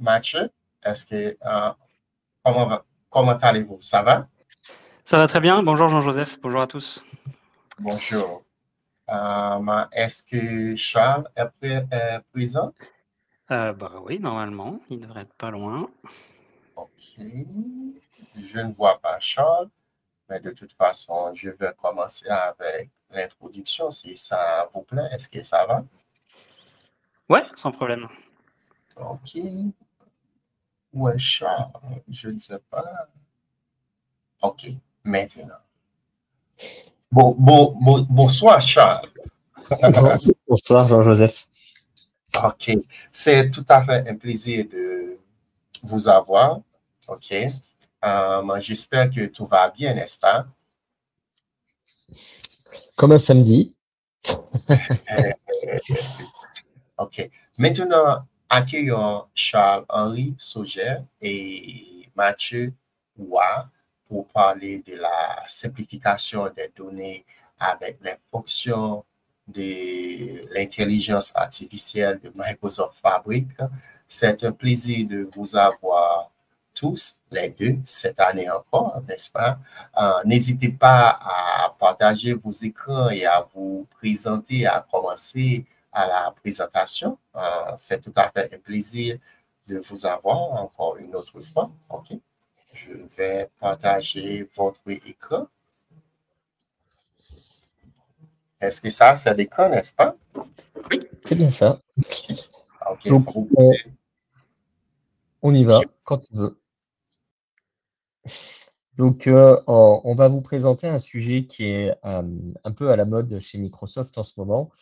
Mathieu, est-ce que comment allez-vous? Ça va? Ça va très bien. Bonjour Jean-Joseph, bonjour à tous. Bonjour. Est-ce que Charles est présent? Bah oui, normalement, il devrait être pas loin. Ok. Je ne vois pas Charles, mais de toute façon, je vais commencer avec l'introduction, si ça vous plaît. Est-ce que ça va? Ouais, sans problème. Ok. Où est Charles? Je ne sais pas. Ok, maintenant. Bonsoir, Charles. Bonsoir Jean-Joseph. Ok, c'est tout à fait un plaisir de vous avoir. Ok. J'espère que tout va bien, n'est-ce pas? Comme un samedi. Ok. Maintenant, accueillons Charles-Henri Sauger et Mathieu Roy pour parler de la simplification des données avec les fonctions de l'intelligence artificielle de Microsoft Fabric. C'est un plaisir de vous avoir tous les deux cette année encore, n'est-ce pas? N'hésitez pas à partager vos écrans et à vous présenter, à commencer à la présentation. C'est tout à fait un plaisir de vous avoir encore une autre fois. OK. Je vais partager votre écran. Est-ce que ça, c'est l'écran, n'est-ce pas? Oui. C'est bien ça. OK. Donc, Vous pouvez... on y va quand tu veux. Donc, on va vous présenter un sujet qui est un peu à la mode chez Microsoft en ce moment,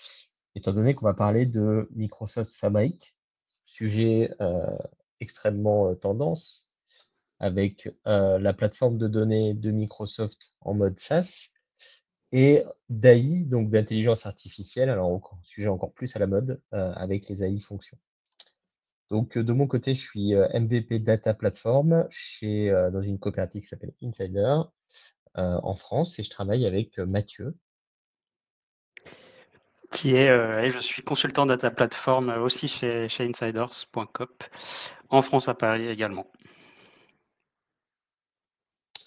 étant donné qu'on va parler de Microsoft Fabric, sujet extrêmement tendance, avec la plateforme de données de Microsoft en mode SaaS et d'AI, donc d'intelligence artificielle, alors sujet encore plus à la mode, avec les AI fonctions. Donc, de mon côté, je suis MVP Data Platform dans une coopérative qui s'appelle Insider en France et je travaille avec Mathieu. Et je suis consultant data platform aussi chez insiders.coop, en France à Paris également.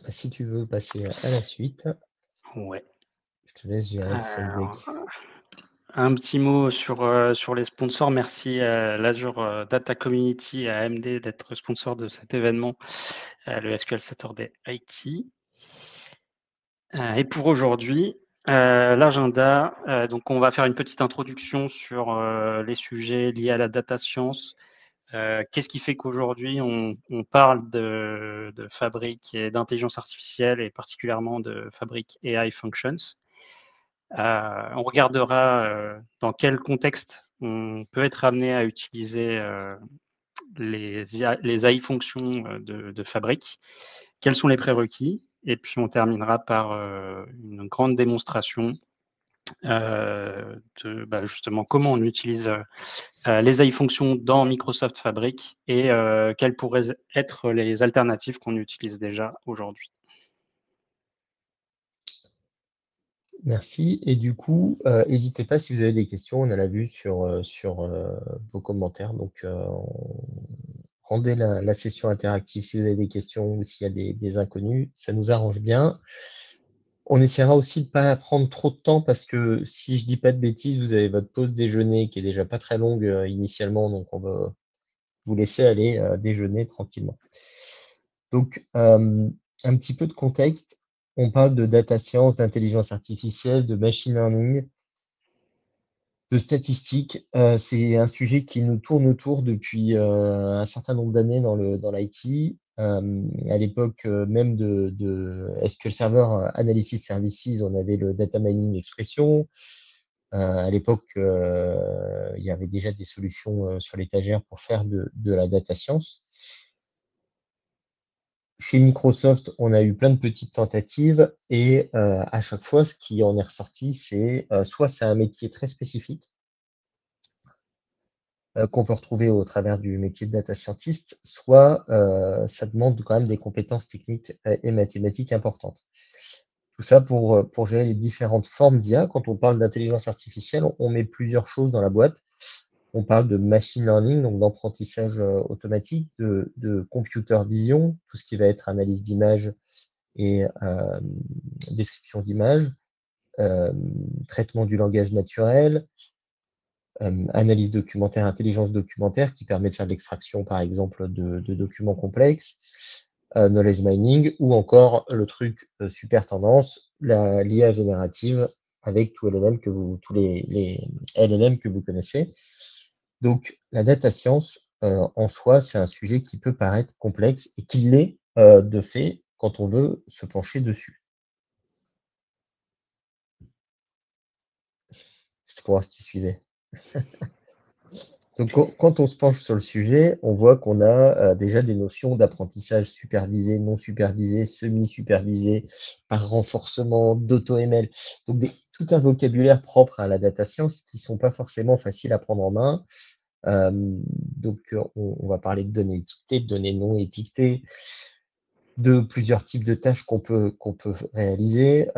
Si tu veux passer à la suite, Ouais. je te laisse gérer le slide deck. Un petit mot sur les sponsors. Merci à l'Azure Data Community et à AMD d'être sponsor de cet événement, le SQL Saturday IT. Et pour aujourd'hui, l'agenda, donc on va faire une petite introduction sur les sujets liés à la data science. Qu'est-ce qui fait qu'aujourd'hui on parle de Fabric et d'intelligence artificielle et particulièrement de Fabric AI Functions. On regardera dans quel contexte on peut être amené à utiliser les AI fonctions de Fabric, quels sont les prérequis, et puis on terminera par une grande démonstration de justement comment on utilise les AI fonctions dans Microsoft Fabric et quelles pourraient être les alternatives qu'on utilise déjà aujourd'hui. Merci. Et du coup, n'hésitez pas si vous avez des questions, on a la vue sur vos commentaires. Donc, rendez la session interactive si vous avez des questions ou s'il y a des inconnus, ça nous arrange bien. On essaiera aussi de ne pas prendre trop de temps parce que si je dis pas de bêtises, vous avez votre pause déjeuner qui est déjà pas très longue initialement, donc on va vous laisser aller déjeuner tranquillement. Donc, un petit peu de contexte. On parle de data science, d'intelligence artificielle, de machine learning, de statistiques. C'est un sujet qui nous tourne autour depuis un certain nombre d'années dans l'IT. À l'époque même de SQL Server Analysis Services, on avait le data mining expression. À l'époque, il y avait déjà des solutions sur l'étagère pour faire de la data science. Chez Microsoft, on a eu plein de petites tentatives et à chaque fois, ce qui en est ressorti, c'est soit c'est un métier très spécifique qu'on peut retrouver au travers du métier de data scientist, soit ça demande quand même des compétences techniques et mathématiques importantes. Tout ça pour gérer les différentes formes d'IA. Quand on parle d'intelligence artificielle, on met plusieurs choses dans la boîte. on parle de machine learning, donc d'apprentissage automatique, de computer vision, tout ce qui va être analyse d'images et description d'images, traitement du langage naturel, analyse documentaire, intelligence documentaire qui permet de faire de l'extraction, par exemple, de documents complexes, knowledge mining, ou encore le truc super tendance, l'IA générative avec tous les LLM que vous connaissez. Donc, la data science, en soi, c'est un sujet qui peut paraître complexe et qui l'est de fait quand on veut se pencher dessus. C'était pour voir si tu suivais. Donc, quand on se penche sur le sujet, on voit qu'on a déjà des notions d'apprentissage supervisé, non supervisé, semi-supervisé, par renforcement, d'auto-ML. Donc, tout un vocabulaire propre à la data science qui ne sont pas forcément faciles à prendre en main. Donc, on va parler de données étiquetées, de données non étiquetées, de plusieurs types de tâches qu'on peut réaliser,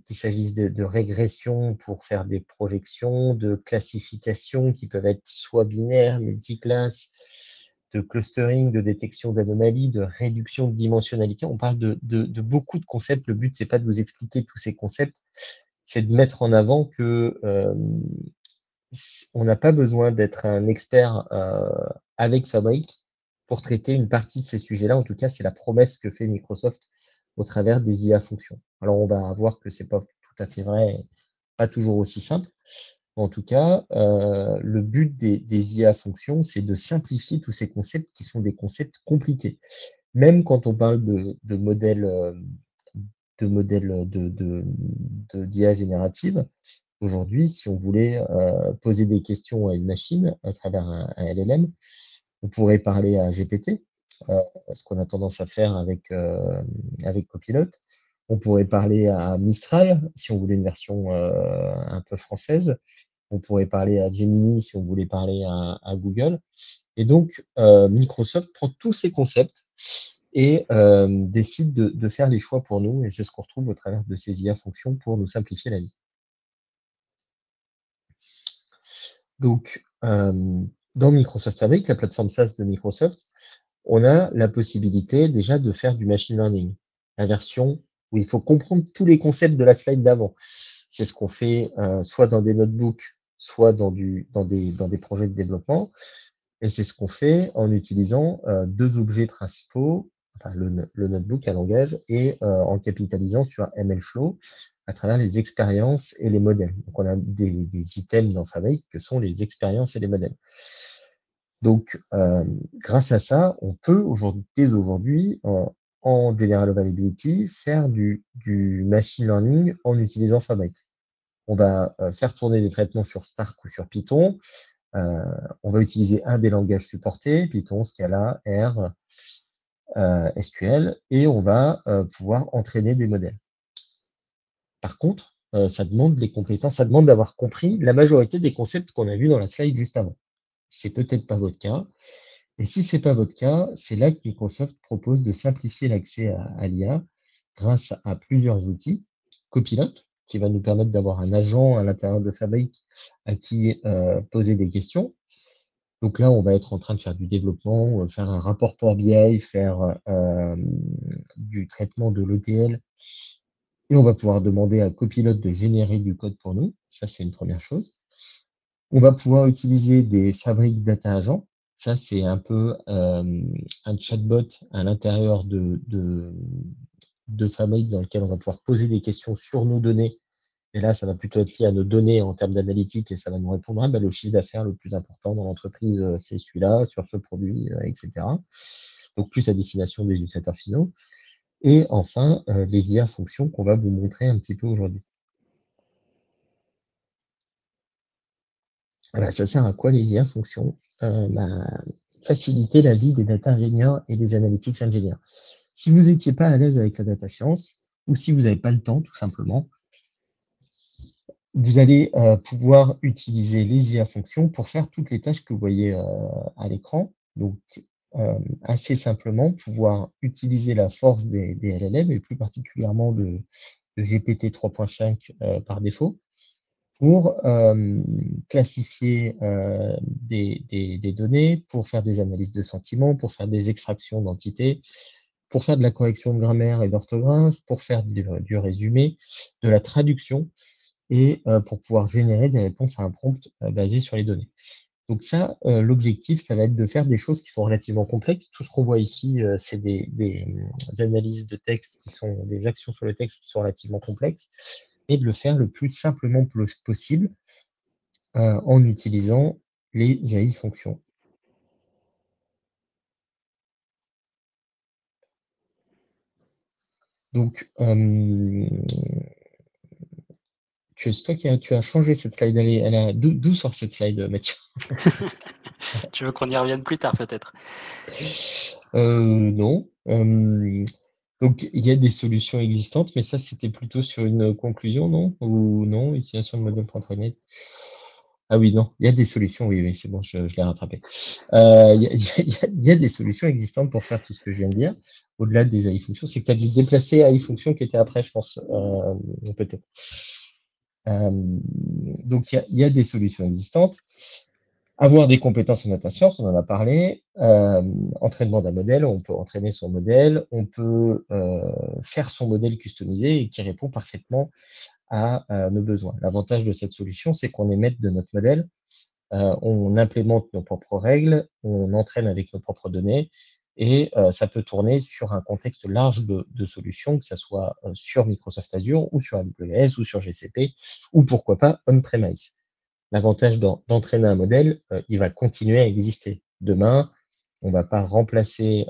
qu'il s'agisse de régression pour faire des projections, de classification qui peuvent être soit binaires, multiclasses, de clustering, de détection d'anomalies, de réduction de dimensionnalité. On parle de beaucoup de concepts. Le but, c'est pas de vous expliquer tous ces concepts, c'est de mettre en avant que on n'a pas besoin d'être un expert avec Fabric pour traiter une partie de ces sujets-là. En tout cas, c'est la promesse que fait Microsoft au travers des IA fonctions. Alors, on va voir que c'est pas tout à fait vrai, pas toujours aussi simple. En tout cas, le but des IA fonctions, c'est de simplifier tous ces concepts qui sont des concepts compliqués. Même quand on parle de modèles d'IA générative, aujourd'hui, si on voulait poser des questions à une machine à travers un LLM, on pourrait parler à GPT, ce qu'on a tendance à faire avec Copilot. On pourrait parler à Mistral, si on voulait une version un peu française. On pourrait parler à Gemini, si on voulait parler à Google. Et donc, Microsoft prend tous ces concepts et décide de faire les choix pour nous. Et c'est ce qu'on retrouve au travers de ces IA fonctions pour nous simplifier la vie. Donc, dans Microsoft Fabric, la plateforme SaaS de Microsoft, on a la possibilité déjà de faire du machine learning, la version où il faut comprendre tous les concepts de la slide d'avant. C'est ce qu'on fait soit dans des notebooks, soit dans des projets de développement. Et c'est ce qu'on fait en utilisant deux objets principaux, enfin, le notebook à langage, et en capitalisant sur MLflow à travers les expériences et les modèles. Donc, on a des items dans Fabric que sont les expériences et les modèles. Donc, grâce à ça, on peut dès aujourd'hui, en General Availability, faire du machine learning en utilisant Fabric. On va faire tourner des traitements sur Spark ou sur Python. On va utiliser un des langages supportés, Python, Scala, R, SQL, et on va pouvoir entraîner des modèles. Par contre, ça demande les compétences, ça demande d'avoir compris la majorité des concepts qu'on a vus dans la slide juste avant. C'est peut-être pas votre cas. Et si c'est pas votre cas, c'est là que Microsoft propose de simplifier l'accès à l'IA grâce à plusieurs outils. Copilot, qui va nous permettre d'avoir un agent à l'intérieur de Fabric à qui poser des questions. Donc là, on va être en train de faire du développement, faire un rapport Power BI, faire du traitement de l'ETL. Et on va pouvoir demander à Copilot de générer du code pour nous. Ça, c'est une première chose. On va pouvoir utiliser des Fabric Data Agents. Ça, c'est un peu un chatbot à l'intérieur de Fabric dans lequel on va pouvoir poser des questions sur nos données. Et là, ça va plutôt être lié à nos données en termes d'analytique et ça va nous répondre, le chiffre d'affaires le plus important dans l'entreprise, c'est celui-là, sur ce produit, etc. Donc, plus à destination des utilisateurs finaux. Et enfin, les IA fonctions qu'on va vous montrer un petit peu aujourd'hui. Voilà, ça sert à quoi les IA fonctions? Faciliter la vie des data ingénieurs et des analytics ingénieurs. Si vous n'étiez pas à l'aise avec la data science, ou si vous n'avez pas le temps, tout simplement, vous allez pouvoir utiliser les IA fonctions pour faire toutes les tâches que vous voyez à l'écran. Donc, assez simplement, pouvoir utiliser la force des LLM, et plus particulièrement de GPT 3.5 par défaut, pour classifier des données, pour faire des analyses de sentiments, pour faire des extractions d'entités, pour faire de la correction de grammaire et d'orthographe, pour faire du résumé, de la traduction, et pour pouvoir générer des réponses à un prompt basé sur les données. Donc ça, l'objectif, ça va être de faire des choses qui sont relativement complexes. Tout ce qu'on voit ici, c'est des analyses de texte qui sont des actions sur le texte qui sont relativement complexes, et de le faire le plus simplement possible en utilisant les AI fonctions. Donc, c'est toi tu as changé cette slide. D'où sort cette slide, Mathieu? Tu veux qu'on y revienne plus tard, peut-être? Non. Donc, il y a des solutions existantes, mais ça, c'était plutôt sur une conclusion, non? Ou non, utilisation de modèle pour entraîner. Ah oui, non, il y a des solutions, oui, c'est bon, je l'ai rattrapé. Il y a des solutions existantes pour faire tout ce que je viens de dire, au-delà des AI fonctions. C'est que tu as dû déplacer AI fonctions qui était après, je pense, peut-être. Donc, il y a des solutions existantes. Avoir des compétences en data science, on en a parlé. Entraînement d'un modèle, on peut entraîner son modèle, on peut faire son modèle customisé et qui répond parfaitement à nos besoins. L'avantage de cette solution, c'est qu'on est maître de notre modèle, on implémente nos propres règles, on entraîne avec nos propres données, et ça peut tourner sur un contexte large de solutions, que ce soit sur Microsoft Azure, ou sur AWS, ou sur GCP, ou pourquoi pas on-premise. L'avantage d'entraîner un modèle, il va continuer à exister. Demain, on ne va pas remplacer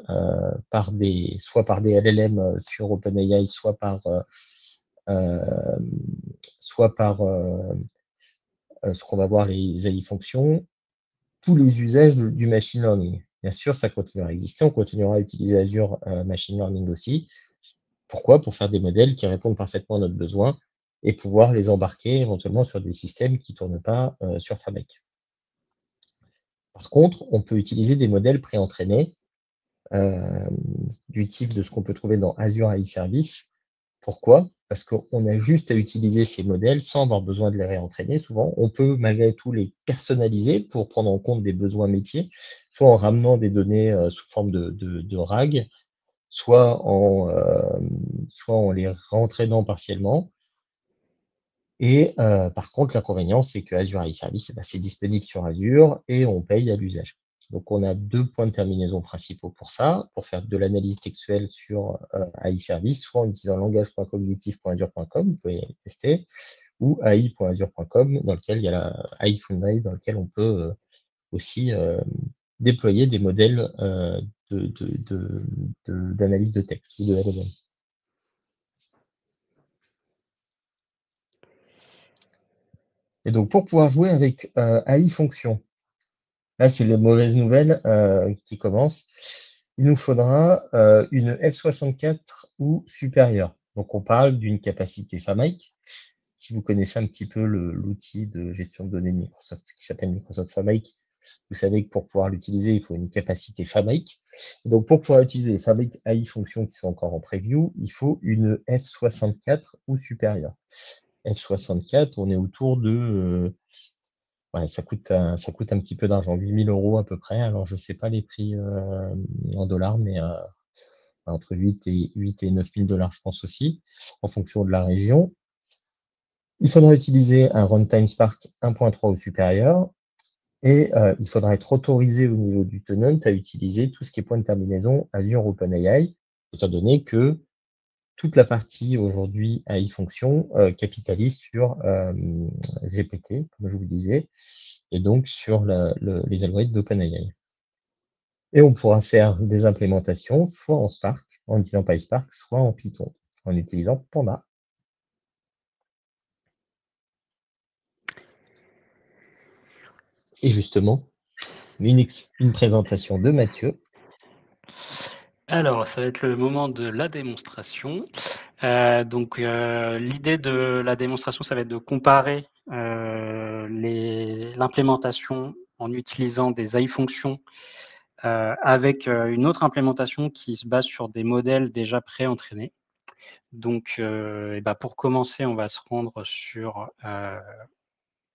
soit par des LLM sur OpenAI, soit par ce qu'on va voir les AI fonctions, tous les usages du machine learning. Bien sûr, ça continuera à exister, on continuera à utiliser Azure Machine Learning aussi. Pourquoi? Pour faire des modèles qui répondent parfaitement à notre besoin et pouvoir les embarquer éventuellement sur des systèmes qui ne tournent pas sur Fabric. Par contre, on peut utiliser des modèles préentraînés du type de ce qu'on peut trouver dans Azure AI Service. Pourquoi? Parce qu'on a juste à utiliser ces modèles sans avoir besoin de les réentraîner. Souvent, on peut malgré tout les personnaliser pour prendre en compte des besoins métiers, soit en ramenant des données sous forme de RAG, soit en les réentraînant partiellement. Et par contre, l'inconvénient, c'est que Azure AI Service, c'est disponible sur Azure et on paye à l'usage. Donc, on a 2 points de terminaison principaux pour ça, pour faire de l'analyse textuelle sur AI Service, soit en utilisant langage.cognitif.azure.com, vous pouvez tester, ou AI.azure.com, dans lequel il y a la AI Foundry, dans lequel on peut aussi déployer des modèles d'analyse de texte ou de LLM. Et donc, pour pouvoir jouer avec AI fonction, là, c'est les mauvaises nouvelles qui commencent. Il nous faudra une F64 ou supérieure. Donc, on parle d'une capacité FAMIC. Si vous connaissez un petit peu l'outil de gestion de données de Microsoft qui s'appelle Microsoft FAMIC, vous savez que pour pouvoir l'utiliser, il faut une capacité FAMIC. Donc, pour pouvoir utiliser les FAMIC AI fonctions qui sont encore en preview, il faut une F64 ou supérieure. F64, on est autour de... ouais, ça coûte un petit peu d'argent, 8 000 € à peu près. Alors, je ne sais pas les prix en dollars, mais entre 8 et 9 000 $, je pense aussi, en fonction de la région. Il faudra utiliser un runtime Spark 1.3 ou supérieur, et il faudra être autorisé au niveau du tenant à utiliser tout ce qui est point de terminaison Azure OpenAI, étant donné que toute la partie aujourd'hui AI fonction capitalise sur GPT, comme je vous disais, et donc sur les algorithmes d'OpenAI. Et on pourra faire des implémentations soit en Spark, en utilisant PySpark, soit en Python, en utilisant Panda. Et justement, une présentation de Mathieu. Alors, ça va être le moment de la démonstration. Donc, l'idée de la démonstration, ça va être de comparer l'implémentation en utilisant des AI fonctions avec une autre implémentation qui se base sur des modèles déjà pré-entraînés. Donc, pour commencer, on va se rendre sur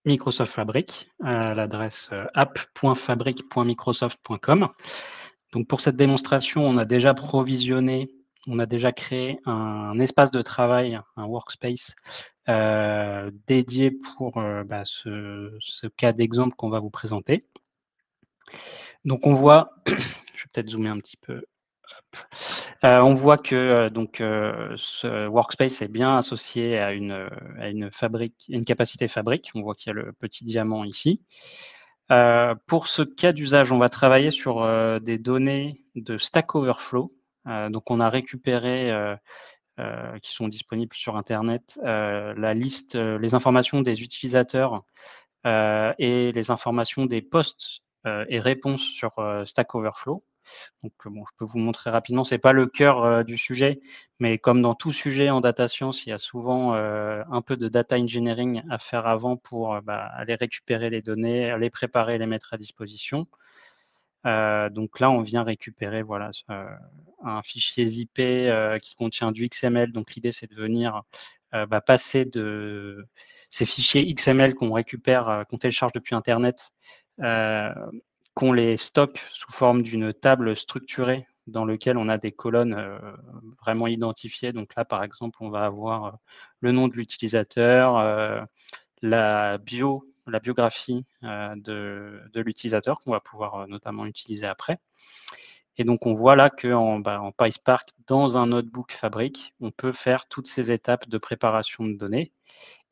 Microsoft Fabric à l'adresse app.fabric.microsoft.com. Donc pour cette démonstration, on a déjà provisionné, on a déjà créé un espace de travail, un workspace dédié pour ce cas d'exemple qu'on va vous présenter. Donc on voit, je vais peut-être zoomer un petit peu. On voit que ce workspace est bien associé à une capacité fabrique. On voit qu'il y a le petit diamant ici. Pour ce cas d'usage, on va travailler sur des données de Stack Overflow. Donc on a récupéré, qui sont disponibles sur Internet, la liste, les informations des utilisateurs et les informations des posts et réponses sur Stack Overflow. Donc bon, je peux vous montrer rapidement, c'est pas le cœur du sujet, mais comme dans tout sujet en data science, il y a souvent un peu de data engineering à faire avant pour aller récupérer les données, les préparer, les mettre à disposition. Donc là, on vient récupérer voilà, un fichier zip qui contient du XML. Donc l'idée, c'est de venir passer de ces fichiers XML qu'on récupère, qu'on télécharge depuis Internet, qu'on les stocke sous forme d'une table structurée dans laquelle on a des colonnes vraiment identifiées. Donc là, par exemple, on va avoir le nom de l'utilisateur, la biographie de l'utilisateur qu'on va pouvoir notamment utiliser après. Et donc, on voit là qu'en en PySpark, dans un notebook Fabric, on peut faire toutes ces étapes de préparation de données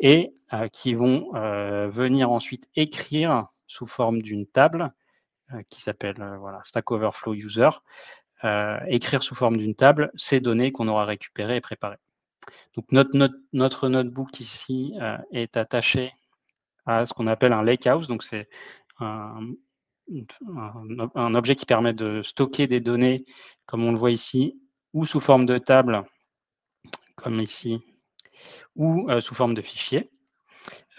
et qui vont venir ensuite écrire sous forme d'une table qui s'appelle Stack Overflow User, écrire sous forme d'une table ces données qu'on aura récupérées et préparées. Donc, notre notebook ici est attaché à ce qu'on appelle un lakehouse. Donc, c'est un objet qui permet de stocker des données, comme on le voit ici, ou sous forme de table, comme ici, ou sous forme de fichier.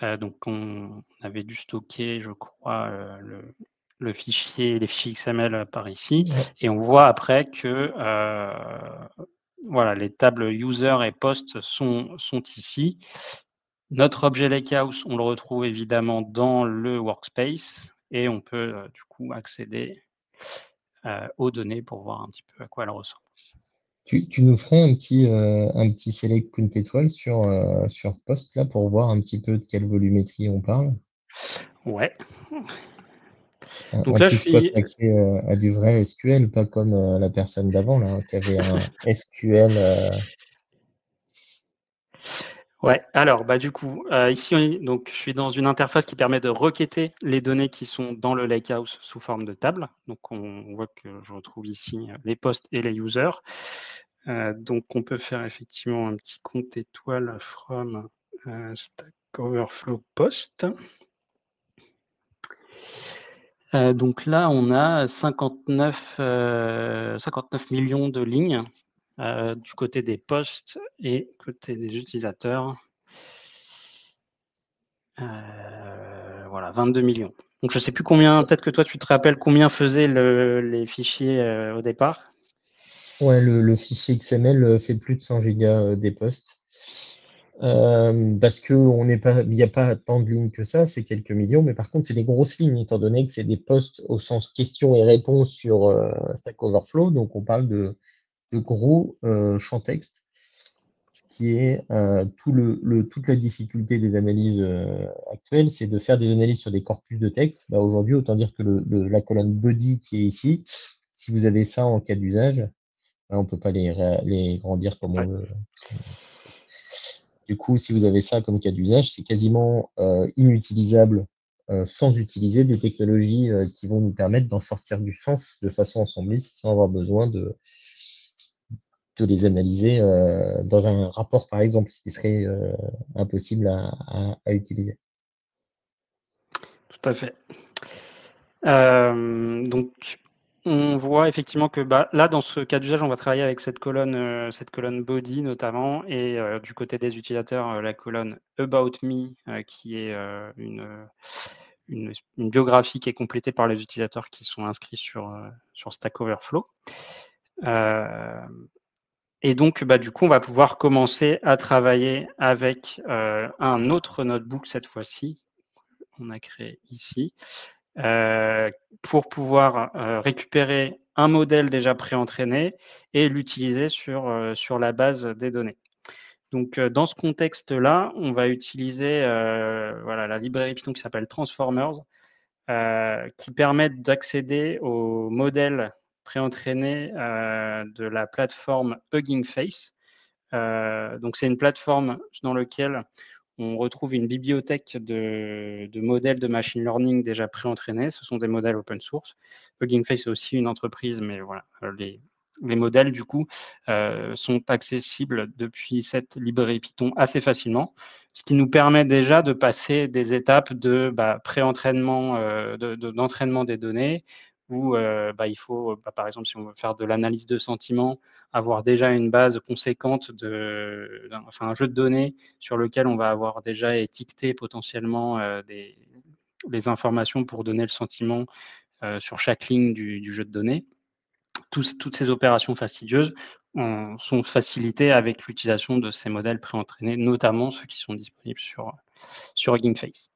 Donc, on avait dû stocker, je crois, les fichiers XML par ici. Ouais. Et on voit après que les tables user et post sont ici. Notre objet lakehouse, on le retrouve évidemment dans le workspace et on peut du coup accéder aux données pour voir un petit peu à quoi elles ressemblent. Tu nous ferais un petit select point étoile sur post là pour voir un petit peu de quelle volumétrie on parle. Ouais. Donc là, plus, toi, tu as accès à du vrai SQL, pas comme la personne d'avant là, qui avait un SQL. Ouais, alors du coup, ici, donc, je suis dans une interface qui permet de requêter les données qui sont dans le lakehouse sous forme de table. Donc, on voit que je retrouve ici les posts et les users. Donc, on peut faire effectivement un petit compte étoile from Stack Overflow post. Donc là, on a 59 millions de lignes du côté des posts et côté des utilisateurs. 22 millions. Donc je ne sais plus combien, peut-être que toi tu te rappelles combien faisaient les fichiers au départ. Ouais, le fichier XML fait plus de 100 gigas des posts. Parce que il n'y a pas tant de lignes que ça, c'est quelques millions, mais par contre, c'est des grosses lignes, étant donné que c'est des posts au sens questions et réponses sur Stack Overflow, donc on parle de gros champs texte, ce qui est toute la difficulté des analyses actuelles, c'est de faire des analyses sur des corpus de texte. Bah, aujourd'hui, autant dire que la colonne body qui est ici, si vous avez ça en cas d'usage, on ne peut pas les grandir comme on veut. Du coup, si vous avez ça comme cas d'usage, c'est quasiment inutilisable sans utiliser des technologies qui vont nous permettre d'en sortir du sens de façon ensembliste sans avoir besoin de les analyser dans un rapport, par exemple, ce qui serait impossible à utiliser. Tout à fait. Donc, on voit effectivement que là, dans ce cas d'usage, on va travailler avec cette colonne body notamment, et du côté des utilisateurs, la colonne About Me, qui est une biographie qui est complétée par les utilisateurs qui sont inscrits sur Stack Overflow. Et donc, du coup, on va pouvoir commencer à travailler avec un autre notebook cette fois-ci. on a créé ici, pour pouvoir récupérer un modèle déjà préentraîné et l'utiliser sur la base des données. Donc, dans ce contexte-là, on va utiliser voilà, la librairie Python qui s'appelle Transformers, qui permettent d'accéder aux modèles préentraînés de la plateforme Hugging Face. Donc, c'est une plateforme dans laquelle on retrouve une bibliothèque de modèles de machine learning déjà préentraînés. Ce sont des modèles open source. Hugging Face est aussi une entreprise, mais voilà, les modèles, du coup, sont accessibles depuis cette librairie Python assez facilement, ce qui nous permet déjà de passer des étapes de pré-entraînement, d'entraînement des données, où il faut, par exemple, si on veut faire de l'analyse de sentiments, avoir déjà une base conséquente un jeu de données sur lequel on va avoir déjà étiqueté potentiellement les informations pour donner le sentiment sur chaque ligne du jeu de données. Toutes ces opérations fastidieuses sont facilitées avec l'utilisation de ces modèles préentraînés, notamment ceux qui sont disponibles sur Hugging Face.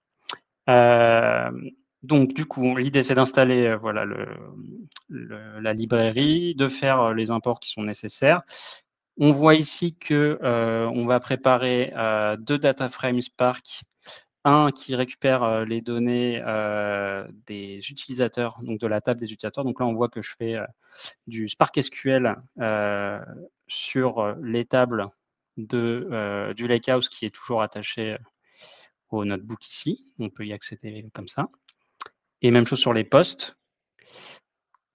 Donc, du coup, l'idée, c'est d'installer voilà, la librairie, de faire les imports qui sont nécessaires. On voit ici qu'on va préparer 2 data frames Spark, un qui récupère les données des utilisateurs, donc de la table des utilisateurs. Donc là, on voit que je fais du Spark SQL sur les tables du Lakehouse qui est toujours attaché au notebook ici. On peut y accéder comme ça. Et même chose sur les postes.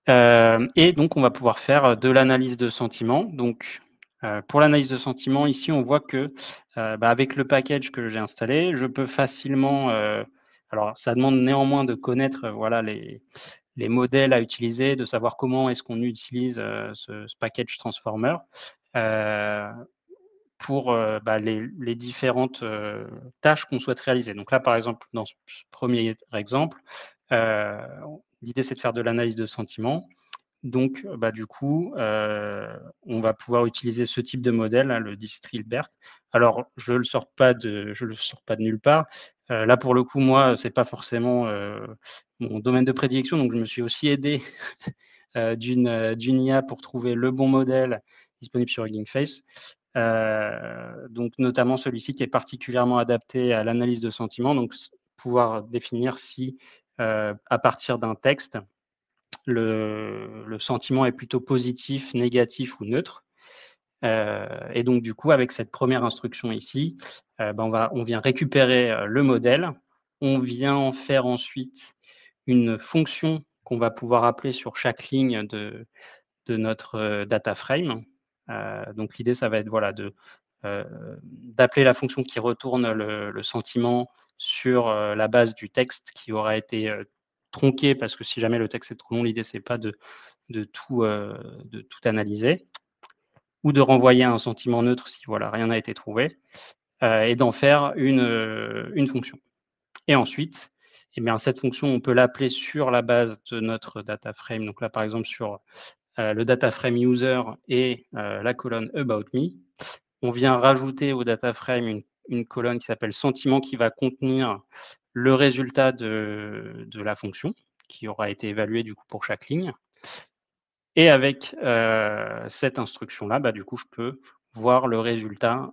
Et donc, on va pouvoir faire de l'analyse de sentiments. Donc, pour l'analyse de sentiments, ici, on voit que avec le package que j'ai installé, je peux facilement. Alors, ça demande néanmoins de connaître voilà, les modèles à utiliser, de savoir comment est-ce qu'on utilise ce package transformer pour les différentes tâches qu'on souhaite réaliser. Donc là, par exemple, dans ce premier exemple, l'idée, c'est de faire de l'analyse de sentiments. Donc, du coup, on va pouvoir utiliser ce type de modèle, hein, le Distrilbert. Alors, je ne le sors pas de nulle part. Là, pour le coup, moi, c'est pas forcément mon domaine de prédilection, donc je me suis aussi aidé d'une IA pour trouver le bon modèle disponible sur Hugging Face. Donc, notamment celui-ci qui est particulièrement adapté à l'analyse de sentiments, donc pouvoir définir si, à partir d'un texte, le sentiment est plutôt positif, négatif ou neutre. Et donc, du coup, avec cette première instruction ici, on vient récupérer le modèle. On vient en faire ensuite une fonction qu'on va pouvoir appeler sur chaque ligne de notre data frame. Donc, l'idée, ça va être voilà, d'appeler la fonction qui retourne le sentiment sur la base du texte qui aura été tronqué, parce que si jamais le texte est trop long, l'idée, c'est pas de tout analyser, ou de renvoyer un sentiment neutre si voilà, rien n'a été trouvé, et d'en faire une fonction. Et ensuite, cette fonction, on peut l'appeler sur la base de notre data frame. Donc là, par exemple, sur le data frame user et la colonne about me, on vient rajouter au data frame une colonne qui s'appelle sentiment, qui va contenir le résultat de la fonction qui aura été évaluée du coup pour chaque ligne. Et avec cette instruction-là, du coup, je peux voir le résultat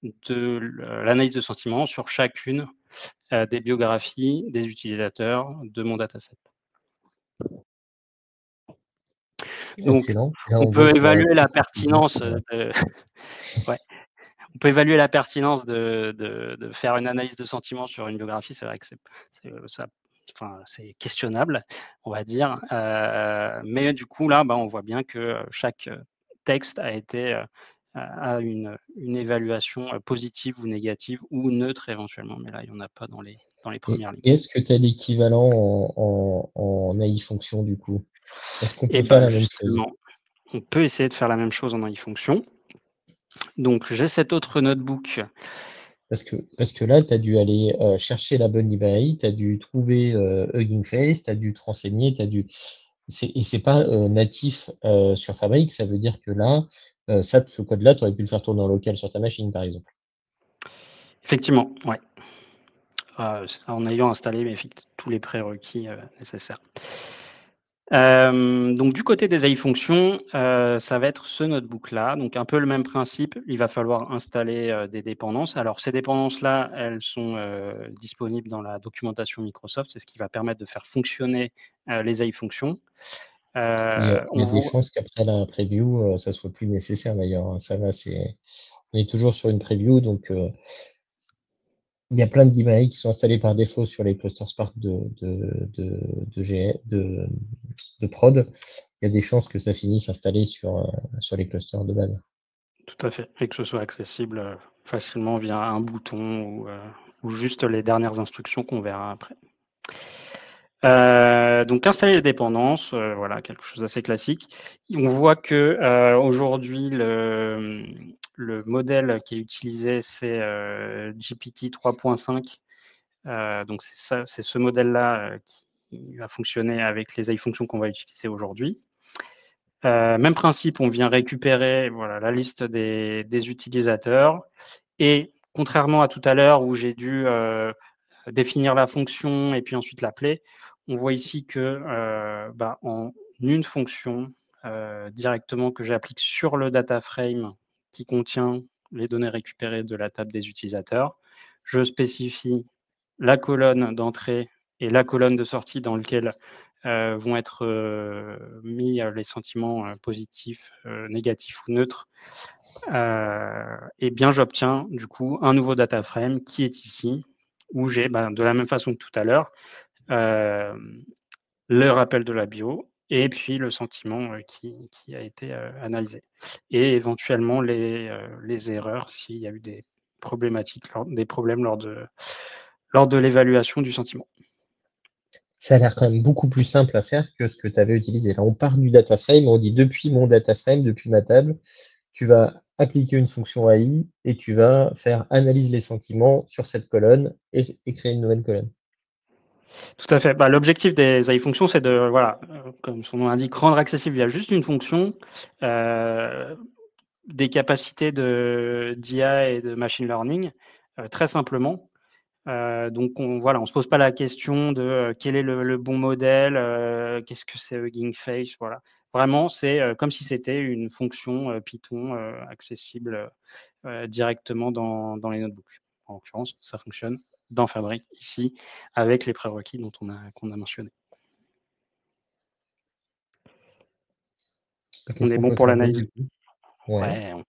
de l'analyse de sentiments sur chacune des biographies des utilisateurs de mon dataset. Donc, excellent. Là, on peut évaluer la pertinence ouais. On peut évaluer la pertinence de faire une analyse de sentiments sur une biographie. C'est vrai que c'est questionnable, on va dire. Mais du coup, là, on voit bien que chaque texte a une évaluation positive ou négative ou neutre éventuellement. Mais là, il n'y en a pas dans les premières lignes. Est-ce que tu as l'équivalent en AI fonction du coup? Est-ce qu'on peut Et faire la même chose? on peut essayer de faire la même chose en AI fonction. Donc, j'ai cet autre notebook. Parce que là, tu as dû aller chercher la bonne librairie, tu as dû trouver Hugging Face, tu as dû te renseigner, et c'est pas natif sur Fabric, ça veut dire que là, ce code-là, tu aurais pu le faire tourner en local sur ta machine, par exemple. Effectivement, ouais. en ayant installé tous les prérequis nécessaires. Donc du côté des AI fonctions, ça va être ce notebook-là. Donc un peu le même principe, il va falloir installer des dépendances. Alors ces dépendances-là, elles sont disponibles dans la documentation Microsoft. C'est ce qui va permettre de faire fonctionner les AI fonctions. Il y a des chances qu'après la preview, ça soit plus nécessaire d'ailleurs, hein. Ça va, on est toujours sur une preview, donc il y a plein de librairies qui sont installées par défaut sur les clusters Spark de prod. Il y a des chances que ça finisse installé sur les clusters de base. Tout à fait, et que ce soit accessible facilement via un bouton ou juste les dernières instructions qu'on verra après. Donc installer les dépendances, voilà, quelque chose d'assez classique. On voit que aujourd'hui le modèle qui est utilisé, c'est GPT 3.5. Donc c'est ce modèle-là qui va fonctionner avec les AI fonctions qu'on va utiliser aujourd'hui. Même principe, on vient récupérer voilà, la liste des utilisateurs et contrairement à tout à l'heure où j'ai dû définir la fonction et puis ensuite l'appeler, on voit ici que en une fonction directement que j'applique sur le data frame qui contient les données récupérées de la table des utilisateurs, je spécifie la colonne d'entrée et la colonne de sortie dans lequel vont être mis les sentiments positifs, négatifs ou neutres. Et bien j'obtiens du coup un nouveau data frame qui est ici, où j'ai de la même façon que tout à l'heure le rappel de la bio et puis le sentiment qui a été analysé. Et éventuellement les erreurs s'il y a eu des problématiques, des problèmes lors de l'évaluation du sentiment. Ça a l'air quand même beaucoup plus simple à faire que ce que tu avais utilisé. Là, on part du data frame, on dit depuis mon data frame, depuis ma table, tu vas appliquer une fonction AI et tu vas faire analyse les sentiments sur cette colonne et créer une nouvelle colonne. Tout à fait. L'objectif des AI fonctions, c'est de, voilà, comme son nom l'indique, rendre accessible via juste une fonction des capacités d'IA et de machine learning, très simplement. Donc on se pose pas la question de quel est le bon modèle, qu'est-ce que c'est Hugging Face, voilà. Vraiment, c'est comme si c'était une fonction Python accessible directement dans les notebooks. En l'occurrence, ça fonctionne dans Fabric ici avec les prérequis qu'on a mentionnés. On est bon pour l'analyse. Ouais, on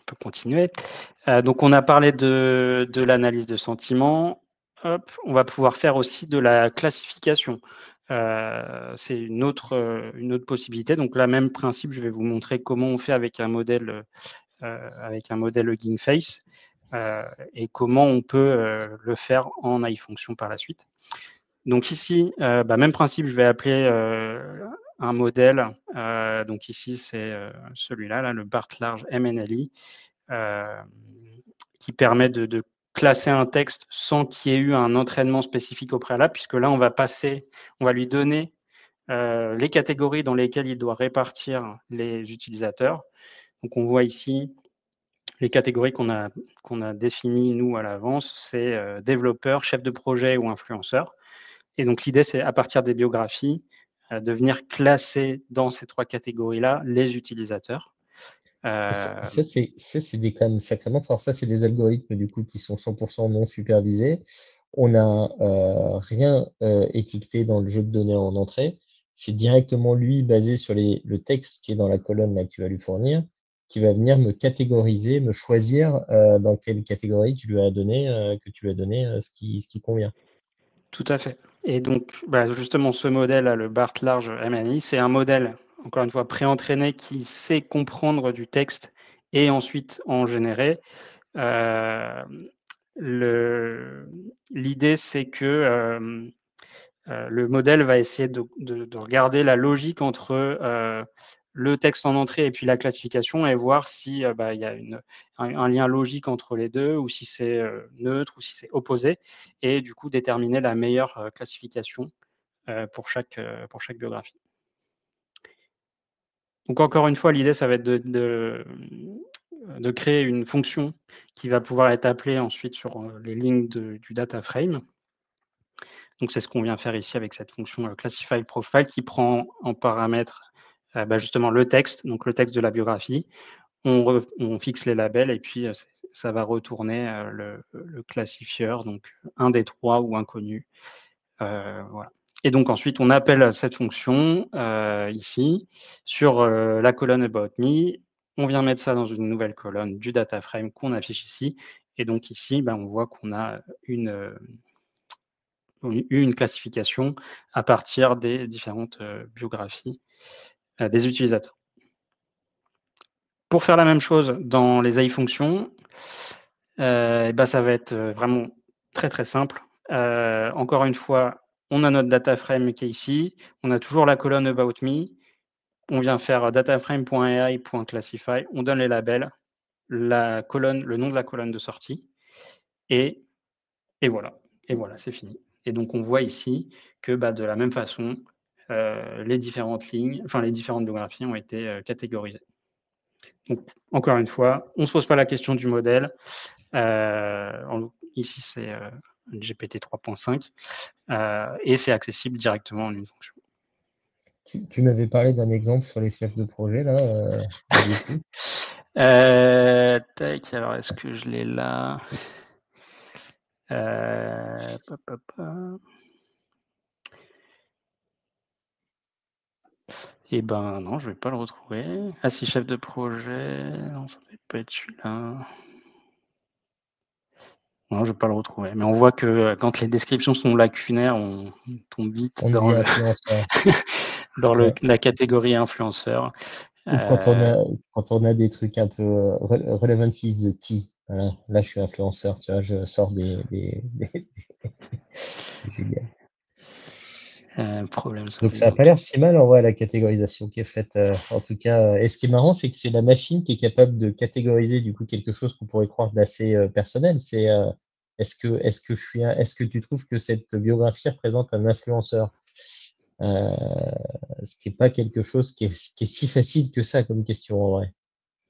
peut continuer. Donc on a parlé de l'analyse de sentiments. Hop, on va pouvoir faire aussi de la classification. C'est une autre possibilité. Donc là, même principe, je vais vous montrer comment on fait avec un modèle Hugging Face et comment on peut le faire en AI function par la suite. Donc ici, même principe, je vais appeler un modèle. Donc ici, c'est celui-là, là, le BART large MNLI, qui permet de classer un texte sans qu'il y ait eu un entraînement spécifique au préalable, puisque là, on va lui donner les catégories dans lesquelles il doit répartir les utilisateurs. Donc on voit ici les catégories qu'on a définies, nous, à l'avance, c'est développeur, chef de projet ou influenceur. Et donc l'idée, c'est à partir des biographies, de classer dans ces trois catégories-là les utilisateurs. Ça, c'est quand même sacrément fort. Ça, c'est des algorithmes du coup qui sont 100% non supervisés. On n'a rien étiqueté dans le jeu de données en entrée. C'est directement lui, basé sur le texte qui est dans la colonne là, que tu vas lui fournir, qui va venir me catégoriser, me choisir dans quelle catégorie tu lui as donné, ce qui convient. Tout à fait. Et donc, justement, ce modèle-là, le BART large MNI, c'est un modèle, encore une fois, pré-entraîné qui sait comprendre du texte et ensuite en générer. L'idée, c'est que le modèle va essayer de regarder la logique entre le texte en entrée et puis la classification et voir si il y a un lien logique entre les deux ou si c'est neutre ou si c'est opposé et du coup déterminer la meilleure classification pour chaque biographie. Donc encore une fois, l'idée, ça va être de créer une fonction qui va pouvoir être appelée ensuite sur les lignes du data frame. Donc, c'est ce qu'on vient faire ici avec cette fonction classify profile qui prend en paramètre justement le texte, donc le texte de la biographie. On fixe les labels et puis ça va retourner le classifieur, donc un des 3 ou inconnu. Voilà. Et donc ensuite, on appelle cette fonction ici sur la colonne About Me. On vient mettre ça dans une nouvelle colonne du data frame qu'on affiche ici. Et donc ici, on voit qu'on a une classification à partir des différentes biographies des utilisateurs. Pour faire la même chose dans les AI fonctions, ça va être vraiment très, très simple. Encore une fois, on a notre data frame qui est ici. On a toujours la colonne About Me. On vient faire dataframe.ai.classify. On donne les labels, la colonne, le nom de la colonne de sortie. Et voilà. Et voilà, c'est fini. Et donc, on voit ici que de la même façon, les différentes lignes, enfin les différentes biographies ont été catégorisées. Donc, encore une fois, on ne se pose pas la question du modèle. Ici, c'est GPT 3.5 et c'est accessible directement en une fonction. Tu m'avais parlé d'un exemple sur les chefs de projet, là, du coup. Tac, alors est-ce que je l'ai là? Eh ben non, je vais pas le retrouver. Ah si, chef de projet, non, ça peut pas être celui-là. Non, je vais pas le retrouver. Mais on voit que quand les descriptions sont lacunaires, on tombe vite On dans, dit le influenceur. dans Ouais. la catégorie influenceur. Ou quand on a des trucs un peu relevancy is the key. Voilà. Là, je suis influenceur, tu vois, je sors des... C'est génial. Problème sur Donc les ça n'a pas autres. l'air si mal en vrai la catégorisation qui est faite. En tout cas, et ce qui est marrant, c'est que c'est la machine qui est capable de catégoriser du coup quelque chose qu'on pourrait croire d'assez personnel. C'est est-ce que tu trouves que cette biographie représente un influenceur? Ce qui n'est pas quelque chose qui est si facile que ça comme question en vrai.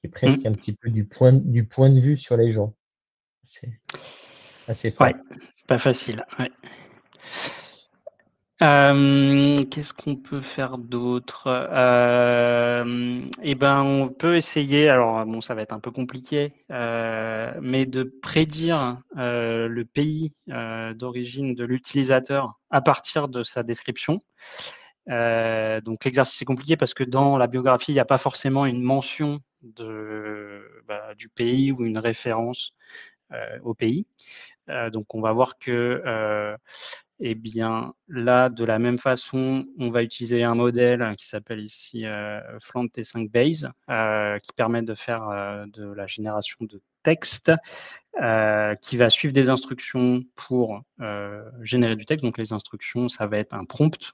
Qui est presque un petit peu du point de vue sur les gens. C'est assez fort. Ouais, pas facile. Ouais. Qu'est-ce qu'on peut faire d'autre? On peut essayer, alors bon, ça va être un peu compliqué, mais de prédire le pays d'origine de l'utilisateur à partir de sa description. Donc l'exercice est compliqué parce que dans la biographie, il n'y a pas forcément une mention du pays ou une référence au pays. Donc on va voir que là, de la même façon, on va utiliser un modèle qui s'appelle ici Flant T5 Base, qui permet de faire de la génération de texte, qui va suivre des instructions pour générer du texte. Donc les instructions, ça va être un prompt.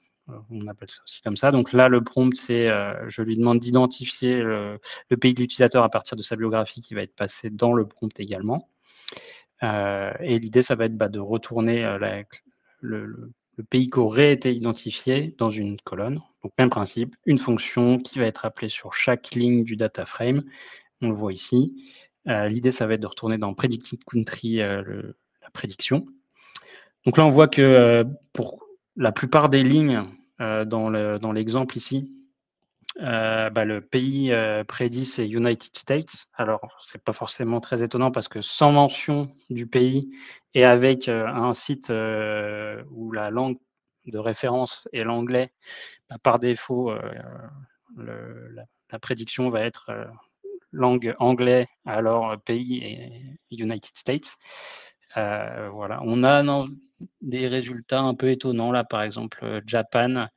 On appelle ça aussi comme ça. Donc là, le prompt, c'est je lui demande d'identifier le pays de l'utilisateur à partir de sa biographie qui va être passé dans le prompt également. Et l'idée, ça va être de retourner le pays qui aurait été identifié dans une colonne. Donc, même principe, une fonction qui va être appelée sur chaque ligne du data frame. On le voit ici. L'idée, ça va être de retourner dans Predicted Country la prédiction. Donc là, on voit que pour la plupart des lignes dans l'exemple ici, le pays prédit, c'est United States. Alors, c'est pas forcément très étonnant parce que sans mention du pays et avec un site où la langue de référence est l'anglais, par défaut, la prédiction va être langue anglais, alors pays et United States. Voilà. On a des résultats un peu étonnants là, par exemple, Japan.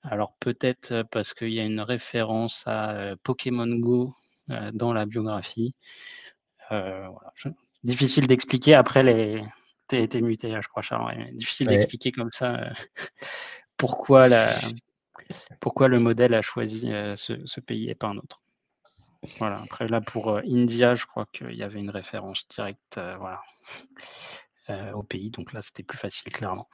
Alors peut-être parce qu'il y a une référence à Pokémon Go dans la biographie. Voilà. Difficile d'expliquer. Après, t'es muté, là, je crois, Charles. Ouais. Difficile d'expliquer comme ça pourquoi le modèle a choisi ce pays et pas un autre. Voilà. Après, là, pour India, je crois qu'il y avait une référence directe au pays. Donc là, c'était plus facile, clairement.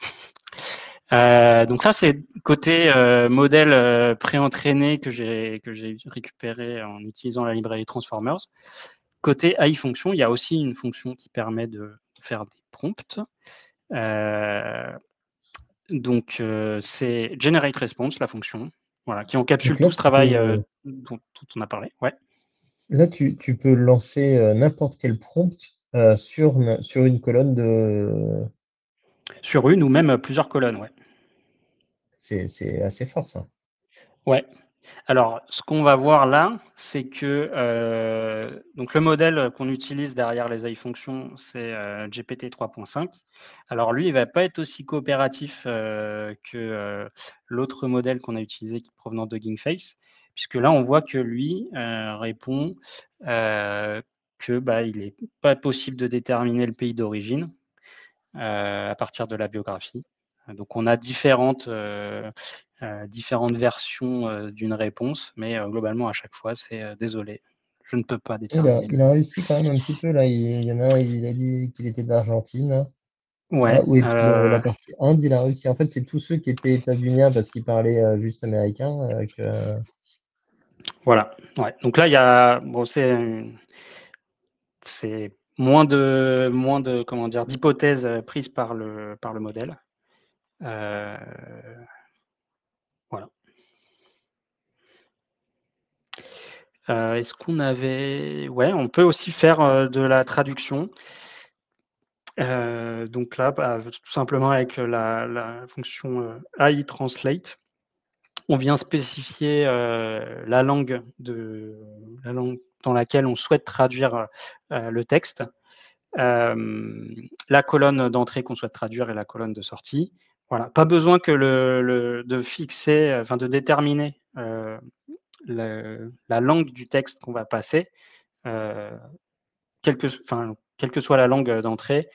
Donc ça, c'est côté modèle pré-entraîné que j'ai récupéré en utilisant la librairie Transformers. Côté AI fonction, il y a aussi une fonction qui permet de faire des prompts. Donc, c'est generate response, la fonction, voilà, qui encapsule Donc là, tout ce travail peux, dont on a parlé. Ouais. là, tu peux lancer n'importe quel prompt sur une colonne de... Sur une ou même plusieurs colonnes, ouais. C'est assez fort, ça. Ouais. Alors, ce qu'on va voir là, c'est que donc le modèle qu'on utilise derrière les AI fonctions, c'est GPT 3.5. Alors lui, il va pas être aussi coopératif que l'autre modèle qu'on a utilisé qui est provenant de Hugging Face, puisque là, on voit que lui répond que il n'est pas possible de déterminer le pays d'origine à partir de la biographie. Donc on a différentes versions d'une réponse, mais globalement, à chaque fois, c'est désolé, je ne peux pas déterminer le Il a réussi quand même un petit peu, là. Il y en a un, il a dit qu'il était d'Argentine. Ouais, Ah, oui, et puis la partie Inde, il a réussi. En fait, c'est tous ceux qui étaient états-uniens parce qu'ils parlaient juste américain. voilà. Ouais. Donc là, il y a bon, c'est moins de comment dire d'hypothèses prises par le modèle. Voilà. Est-ce qu'on avait ouais, on peut aussi faire de la traduction. Donc là, tout simplement avec la fonction AI translate, on vient spécifier la langue dans laquelle on souhaite traduire le texte, la colonne d'entrée qu'on souhaite traduire et la colonne de sortie. Voilà, pas besoin que de fixer, enfin de déterminer la langue du texte qu'on va passer, quelle que soit la langue d'entrée.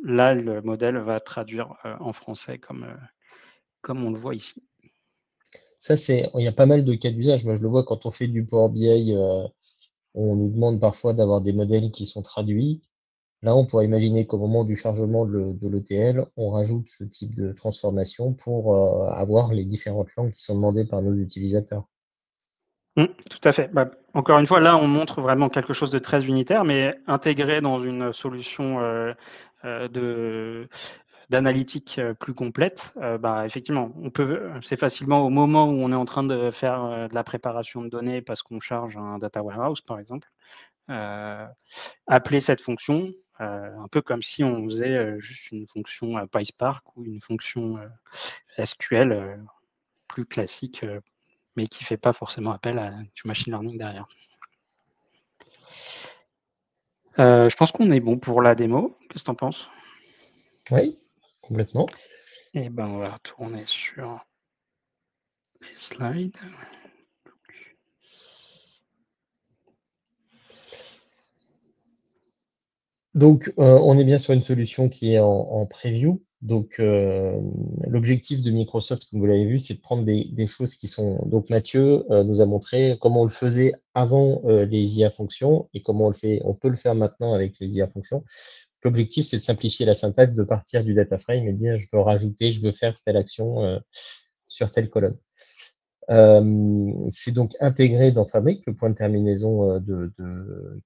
Là, le modèle va traduire en français comme on le voit ici. Ça, il y a pas mal de cas d'usage. Moi, je le vois quand on fait du Power BI, on nous demande parfois d'avoir des modèles qui sont traduits. Là, on pourrait imaginer qu'au moment du chargement de l'ETL, on rajoute ce type de transformation pour avoir les différentes langues qui sont demandées par nos utilisateurs. Tout à fait. Encore une fois, là, on montre vraiment quelque chose de très unitaire, mais intégré dans une solution d'analytique plus complète. Effectivement, c'est facilement au moment où on est en train de faire de la préparation de données parce qu'on charge un data warehouse, par exemple, appeler cette fonction, un peu comme si on faisait juste une fonction PySpark ou une fonction SQL plus classique, mais qui ne fait pas forcément appel à du machine learning derrière. Je pense qu'on est bon pour la démo. Qu'est-ce que tu en penses? Oui, complètement. Et on va retourner sur les slides. Donc, on est bien sur une solution qui est en preview. Donc, l'objectif de Microsoft, comme vous l'avez vu, c'est de prendre des choses qui sont... Donc, Mathieu nous a montré comment on le faisait avant les IA fonctions et comment on peut le faire maintenant avec les IA fonctions. L'objectif, c'est de simplifier la syntaxe, de partir du data frame et de dire je veux rajouter, je veux faire telle action sur telle colonne. C'est donc intégré dans Fabric, le point de terminaison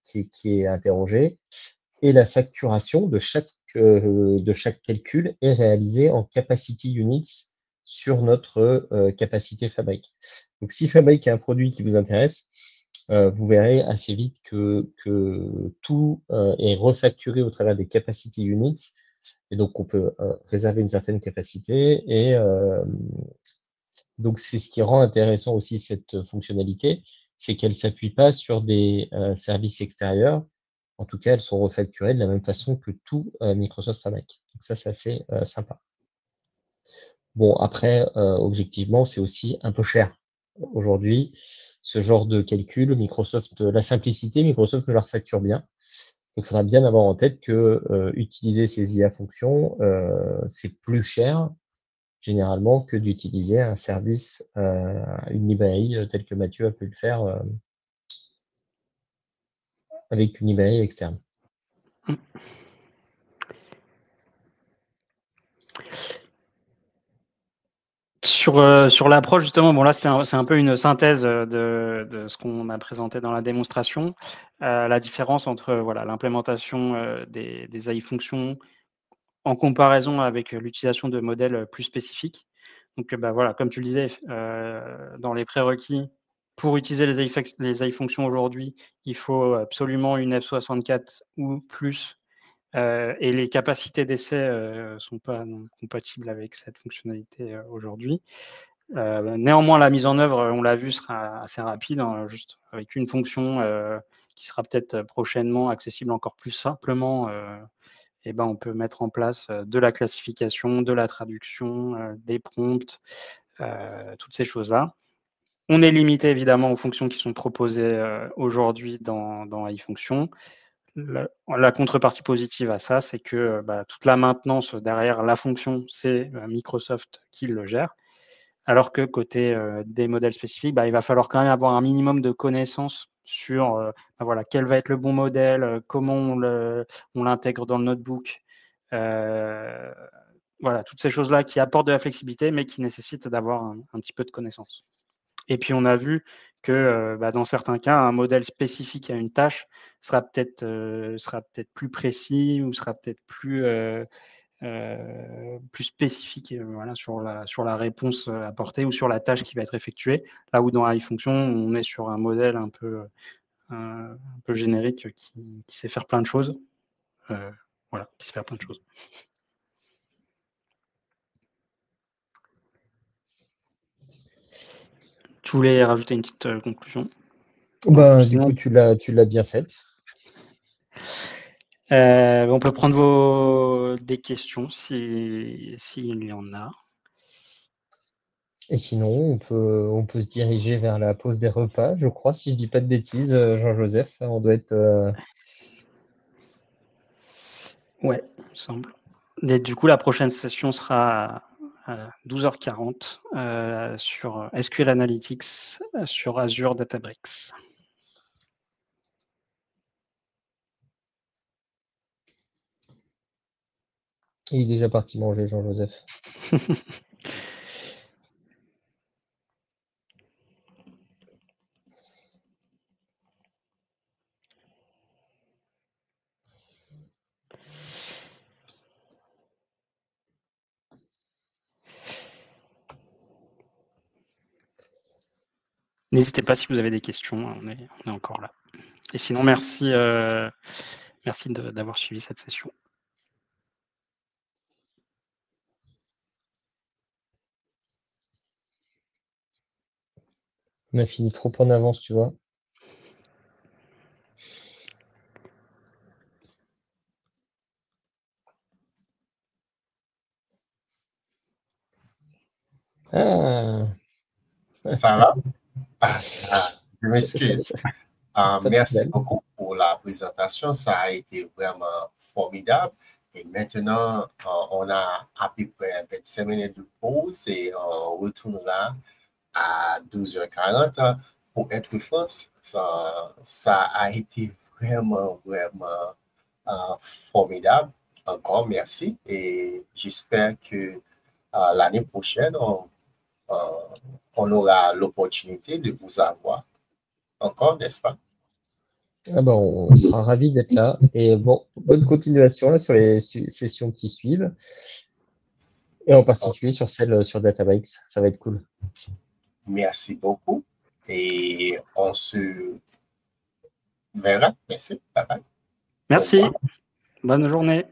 qui est interrogé, et la facturation de chaque calcul est réalisée en capacity units sur notre capacité Fabric. Donc, si Fabric est un produit qui vous intéresse, vous verrez assez vite que tout est refacturé au travers des capacity units. Et donc, on peut réserver une certaine capacité. Et donc, c'est ce qui rend intéressant aussi cette fonctionnalité, c'est qu'elle ne s'appuie pas sur des services extérieurs. En tout cas, elles sont refacturées de la même façon que tout Microsoft Fabric. Donc ça, c'est assez sympa. Bon, après, objectivement, c'est aussi un peu cher. Aujourd'hui, ce genre de calcul, la simplicité, Microsoft me la refacture bien. Donc, il faudra bien avoir en tête que utiliser ces IA fonctions, c'est plus cher généralement que d'utiliser un service, une librairie telle que Mathieu a pu le faire avec une librairie externe. Sur l'approche, justement, bon là, c'est un peu une synthèse de ce qu'on a présenté dans la démonstration. La différence entre l'implémentation des AI fonctions en comparaison avec l'utilisation de modèles plus spécifiques. Donc, voilà, comme tu le disais, dans les prérequis, pour utiliser les AI fonctions aujourd'hui, il faut absolument une F64 ou plus, et les capacités d'essai sont pas compatibles avec cette fonctionnalité aujourd'hui. Néanmoins, la mise en œuvre, on l'a vu, sera assez rapide, hein, juste avec une fonction qui sera peut-être prochainement accessible encore plus simplement. On peut mettre en place de la classification, de la traduction, des prompts, toutes ces choses-là. On est limité évidemment aux fonctions qui sont proposées aujourd'hui dans iFunction. La contrepartie positive à ça, c'est que toute la maintenance derrière la fonction, c'est Microsoft qui le gère. Alors que côté des modèles spécifiques, il va falloir quand même avoir un minimum de connaissances sur voilà, quel va être le bon modèle, comment on l'intègre dans le notebook. Voilà, toutes ces choses-là qui apportent de la flexibilité, mais qui nécessitent d'avoir un petit peu de connaissances. Et puis, on a vu que dans certains cas, un modèle spécifique à une tâche sera peut-être plus précis ou sera peut-être plus spécifique voilà, sur la réponse apportée ou sur la tâche qui va être effectuée. Là où dans iFunction, on est sur un modèle un peu générique qui sait faire plein de choses. Voilà, qui sait faire plein de choses. Tu voulais rajouter une petite conclusion? Du coup, tu l'as bien faite. On peut prendre des questions s'il y en a. Et sinon, on peut se diriger vers la pause des repas, je crois, si je dis pas de bêtises, Jean-Joseph. On doit être. Ouais, il me semble. Et du coup, la prochaine session sera à 12h40 sur SQL Analytics sur Azure Databricks. Il est déjà parti manger, Jean-Joseph. N'hésitez pas si vous avez des questions, on est encore là. Et sinon, merci d'avoir suivi cette session. On a fini trop en avance, tu vois. Ah. Ça va? Je m'excuse. Merci beaucoup pour la présentation. Ça a été vraiment formidable. Et maintenant, on a à peu près 25 minutes de pause et on retournera à 12h40 pour être France. Ça a été vraiment, vraiment formidable. Encore merci. Et j'espère que l'année prochaine, on aura l'opportunité de vous avoir encore, n'est-ce pas? On sera ravis d'être là. Et bon, bonne continuation là, sur les sessions qui suivent. Et en particulier sur celle sur Databricks. Ça va être cool. Merci beaucoup. Et on se verra. Merci. Bye bye. Merci. Bonne journée.